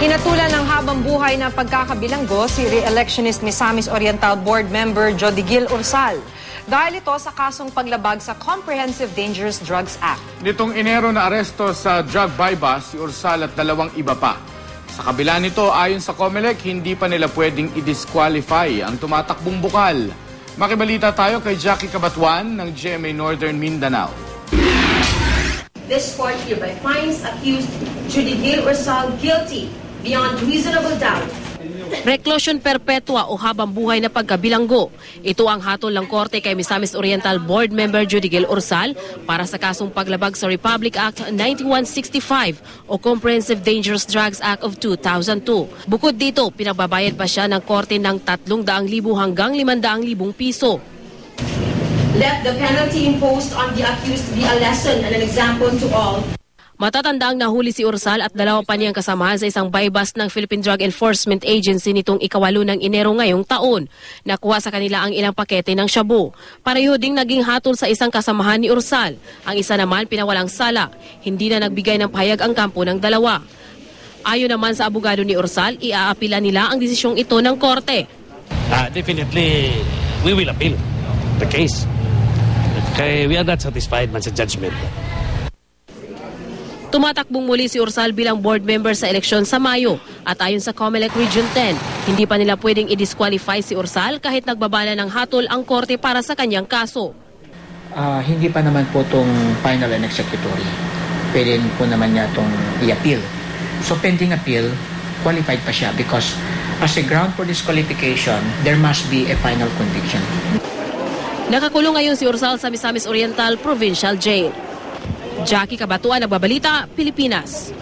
Hinatulan ng habang buhay na pagkakabilanggo si re-electionist Misamis Oriental Board Member Jodigil Ursal. Dahil ito sa kasong paglabag sa Comprehensive Dangerous Drugs Act. Nitong Enero na aresto sa drug bypass si Ursal at 2 iba pa. Sa kabila nito, ayon sa COMELEC, hindi pa nila pwedeng i-disqualify ang tumatakbong bukal. Makibalita tayo kay Jackie Cabatuan ng GMA Northern Mindanao. This court hereby finds accused Jodigil Ursal guilty beyond reasonable doubt. Reclusion perpetua o habang buhay na pagkabilanggo. Ito ang hatol ng korte kay Misamis Oriental Board Member Jodigil Ursal para sa kasong paglabag sa Republic Act 9165 o Comprehensive Dangerous Drugs Act of 2002. Bukod dito, pinagbabayad pa siya ng korte ng 300,000 hanggang 500,000 piso. Let the penalty imposed on the accused be a lesson and an example to all. Matatandaang nahuli si Ursal at 2 pa niyang kasamahan sa isang bypass ng Philippine Drug Enforcement Agency nitong 8 ng Enero ngayong taon. Nakuha sa kanila ang ilang pakete ng shabu. Pareho ding naging hatol sa isang kasamahan ni Ursal. Ang isa naman pinawalang sala. Hindi na nagbigay ng pahayag ang kampo ng 2. Ayon naman sa abogado ni Ursal, iaapila nila ang desisyong ito ng korte. Definitely, we will appeal the case. Okay, we are not satisfied man sa judgment. Tumatakbong muli si Ursal bilang board member sa eleksyon sa Mayo at ayon sa COMELEC Region 10, hindi pa nila pwedeng i-disqualify si Ursal kahit nagbabala ng hatol ang korte para sa kanyang kaso. Hindi pa naman po itong final and executory. Pwede po naman niya itong i-appeal. So pending appeal, qualified pa siya because as a ground for disqualification, there must be a final conviction. Nakakulong ngayon si Ursal sa Misamis Oriental Provincial Jail. Jackie Cabatuan, Nagbabalita, Pilipinas.